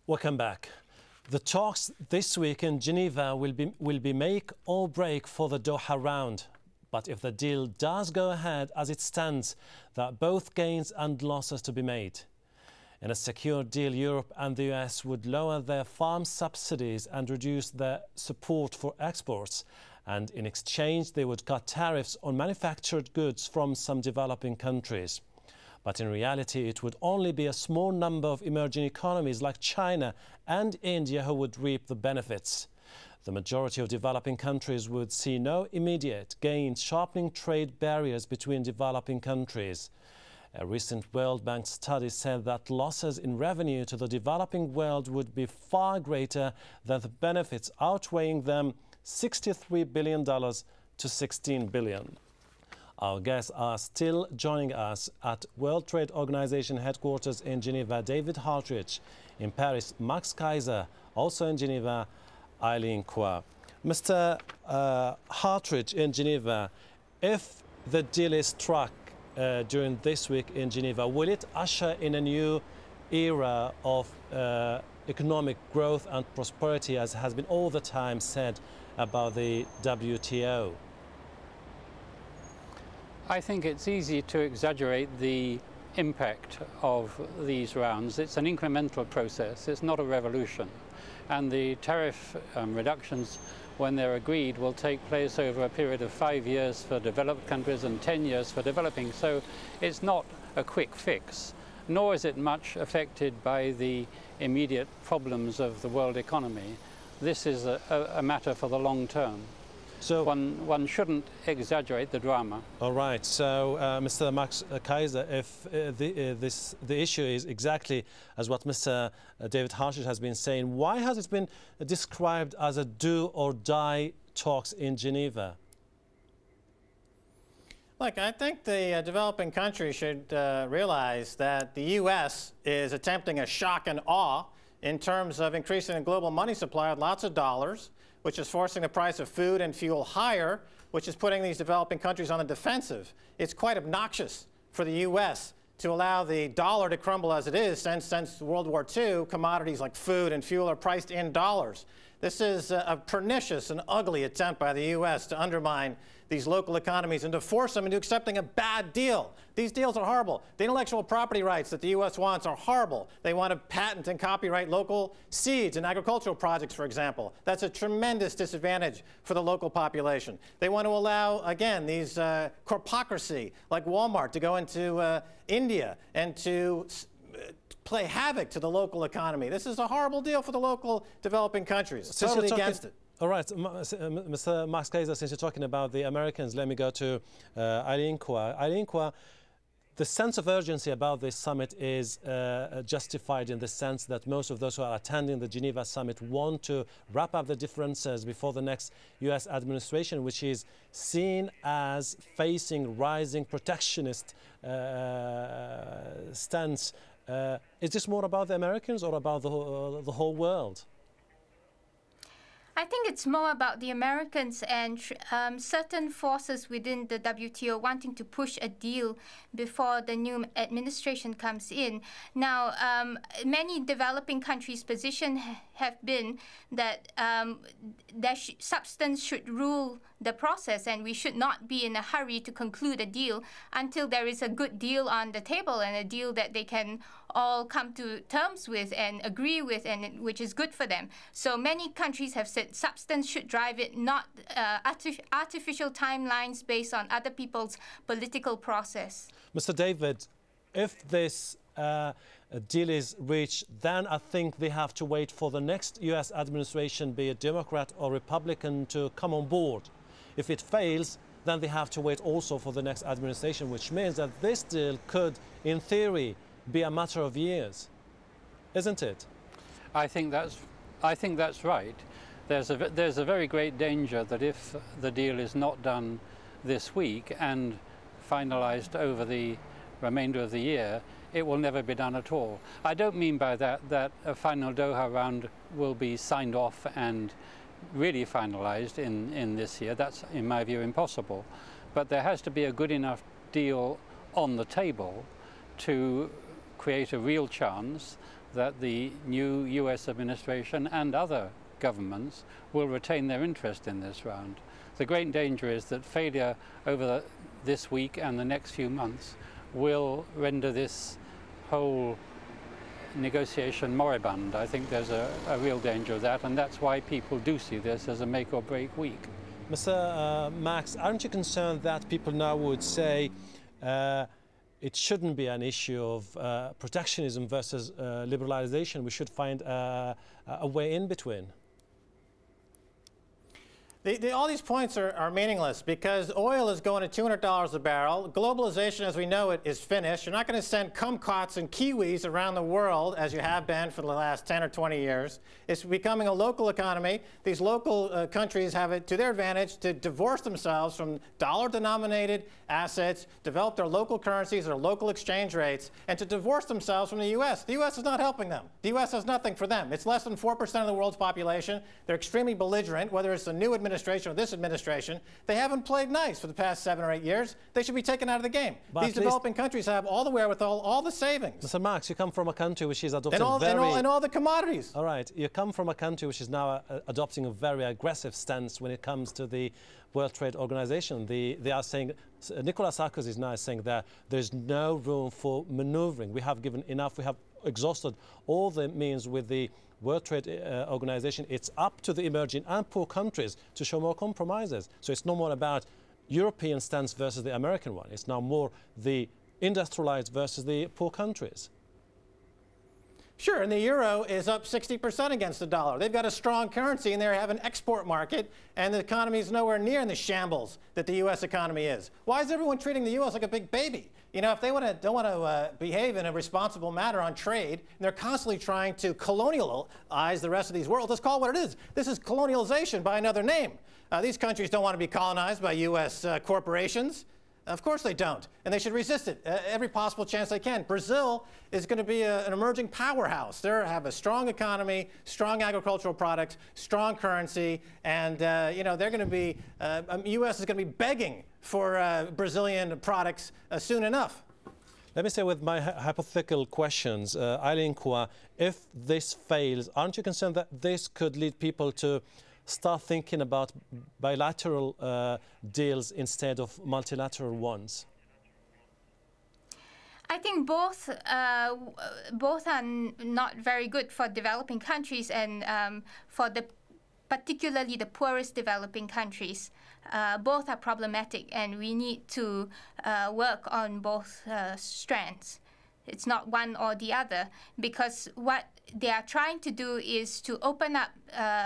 Welcome back. The talks this week in Geneva will be make or break for the Doha round. But if the deal does go ahead as it stands, there are both gains and losses to be made. In a secure deal, Europe and the US would lower their farm subsidies and reduce their support for exports. And in exchange, they would cut tariffs on manufactured goods from some developing countries. But in reality, it would only be a small number of emerging economies like China and India who would reap the benefits. The majority of developing countries would see no immediate gains, sharpening trade barriers between developing countries. A recent World Bank study said that losses in revenue to the developing world would be far greater than the benefits, outweighing them $63 billion to $16 billion. Our guests are still joining us at World Trade Organization headquarters in Geneva, David Hartridge. In Paris, Max Kaiser. Also in Geneva, Eileen Kwa. Mr. Hartridge in Geneva, if the deal is struck during this week in Geneva, will it usher in a new era of economic growth and prosperity, as has been all the time said about the WTO? I think it's easy to exaggerate the impact of these rounds. It's an incremental process, it's not a revolution. And the tariff reductions, when they're agreed, will take place over a period of 5 years for developed countries and 10 years for developing. So it's not a quick fix, nor is it much affected by the immediate problems of the world economy. This is a matter for the long term. So one shouldn't exaggerate the drama. All right. So, Mr. Max Kaiser, if the issue is exactly as what Mr. David Hartridge has been saying, why has it been described as a do-or-die talks in Geneva? Look, I think the developing countries should realize that the U.S. is attempting a shock and awe in terms of increasing the global money supply with lots of dollars, which is forcing the price of food and fuel higher, which is putting these developing countries on the defensive. It's quite obnoxious for the U.S. to allow the dollar to crumble as it is. Since World War II, commodities like food and fuel are priced in dollars. This is a pernicious and ugly attempt by the U.S. to undermine these local economies and to force them into accepting a bad deal. These deals are horrible. The intellectual property rights that the U.S. wants are horrible. They want to patent and copyright local seeds and agricultural projects, for example. That's a tremendous disadvantage for the local population. They want to allow, again, these corpocracy like Walmart to go into India and to play havoc to the local economy. This is a horrible deal for the local developing countries. Totally against it. All right, Mr. Max Kaiser, since you're talking about the Americans, let me go to Eileen Kwa. Eileen Kwa, the sense of urgency about this summit is justified in the sense that most of those who are attending the Geneva summit want to wrap up the differences before the next US administration, which is seen as facing rising protectionist stance. Is this more about the Americans or about the whole world? I think it's more about the Americans and certain forces within the WTO wanting to push a deal before the new administration comes in. Now, many developing countries' position have been that substance should rule the process, and we should not be in a hurry to conclude a deal until there is a good deal on the table and a deal that they can all come to terms with and agree with, and which is good for them. So many countries have said substance should drive it, not artificial timelines based on other people's political process. Mr. David, if this deal is reached, then I think they have to wait for the next US administration, be it Democrat or Republican, to come on board. If it fails, then they have to wait also for the next administration, which means that this deal could, in theory, be a matter of years, isn't it? I think that's right. There's a very great danger that if the deal is not done this week and finalized over the remainder of the year, it will never be done at all. I don't mean by that a final Doha round will be signed off and really finalized in this year. That's, in my view, impossible. But there has to be a good enough deal on the table to create a real chance that the new US administration and other governments will retain their interest in this round. The great danger is that failure over this week and the next few months will render this whole negotiation moribund. I think there's a real danger of that, and that's why people do see this as a make or break week. Mr. Max, aren't you concerned that people now would say it shouldn't be an issue of protectionism versus liberalization? We should find a way in between. All these points are meaningless because oil is going to $200 a barrel. Globalization, as we know it, is finished. You're not going to send kumquats and kiwis around the world as you have been for the last 10 or 20 years. It's becoming a local economy. These local countries have it to their advantage to divorce themselves from dollar-denominated assets, develop their local currencies, their local exchange rates, and to divorce themselves from the U.S. The U.S. is not helping them. The U.S. has nothing for them. It's less than 4% of the world's population. They're extremely belligerent, whether it's the new administration or this administration. They haven't played nice for the past 7 or 8 years. They should be taken out of the game. But these developing countries have all the wherewithal, all the savings. Mr. Marx, you come from a country which is adopting and all the commodities. All right, you come from a country which is now adopting a very aggressive stance when it comes to the World Trade Organization. They are saying, Nicolas Sarkozy is now saying that there's no room for maneuvering. We have given enough. We have exhausted all the means with the World Trade Organization. It's up to the emerging and poor countries to show more compromises. So it's no more about European stance versus the American one. It's now more the industrialized versus the poor countries. Sure, and the euro is up 60% against the dollar. They've got a strong currency and they have an export market, and the economy is nowhere near in the shambles that the U.S. economy is. Why is everyone treating the U.S. like a big baby? You know, if they don't want to behave in a responsible manner on trade, and they're constantly trying to colonialize the rest of these worlds, let's call it what it is. This is colonialization by another name. These countries don't want to be colonized by U.S. corporations. Of course they don't, and they should resist it every possible chance they can. Brazil is going to be an emerging powerhouse. They have a strong economy, strong agricultural products, strong currency, and you know, they're going to be, U.S. is going to be begging for Brazilian products soon enough. Let me say with my hypothetical questions, Eileen Kwa, if this fails, aren't you concerned that this could lead people to start thinking about bilateral deals instead of multilateral ones? I think both are not very good for developing countries and for particularly the poorest developing countries. Both are problematic, and we need to work on both strands. It's not one or the other, because what they are trying to do is to open up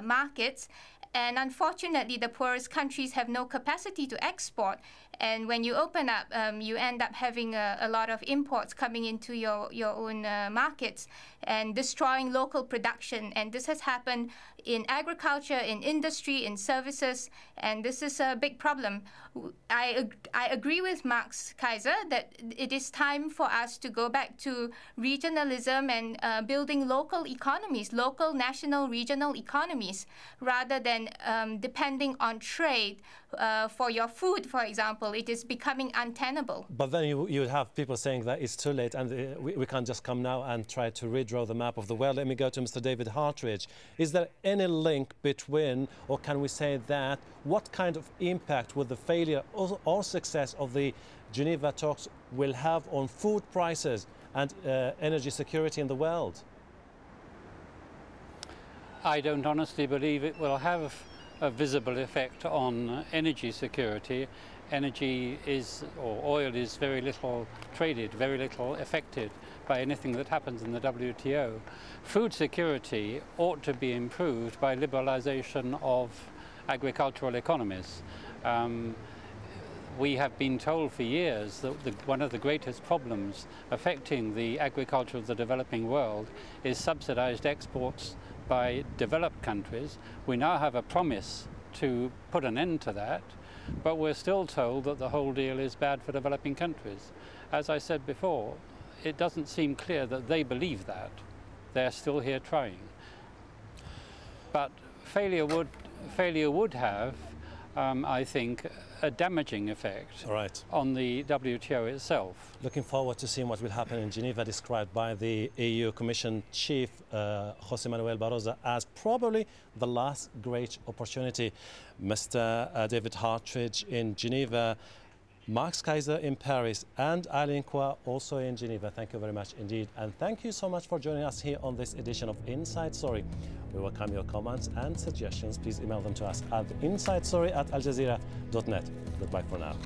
markets, and unfortunately the poorest countries have no capacity to export, and when you open up, you end up having a lot of imports coming into your own markets and destroying local production. And this has happened in agriculture, in industry, in services, and this is a big problem. I agree with Max Kaiser that it is time for us to go back to regionalism and building local economies, local, national, regional economies, rather than depending on trade for your food, for example. It is becoming untenable. But then you would have people saying that it's too late and we can't just come now and try to redraw the map of the world. Let me go to Mr. David Hartridge. Is there any link between, or can we say that, what kind of impact would the failure or success of the Geneva talks will have on food prices and energy security in the world? I don't honestly believe it will have a visible effect on energy security. Energy is, or oil is, very little traded, very little affected by anything that happens in the WTO. Food security ought to be improved by liberalization of agricultural economies. We have been told for years that one of the greatest problems affecting the agriculture of the developing world is subsidized exports by developed countries. We now have a promise to put an end to that, but we're still told that the whole deal is bad for developing countries. As I said before, it doesn't seem clear that they believe that. They're still here trying. But failure would have I think, a damaging effect Right. on the WTO itself. Looking forward to seeing what will happen in Geneva, described by the EU Commission Chief José Manuel Barroso as probably the last great opportunity. Mr. David Hartridge in Geneva, Max Kaiser in Paris, and Eileen Kwa also in Geneva. Thank you very much indeed. And thank you so much for joining us here on this edition of Inside Story. We welcome your comments and suggestions. Please email them to us at insidestory@aljazeera.net. Goodbye for now.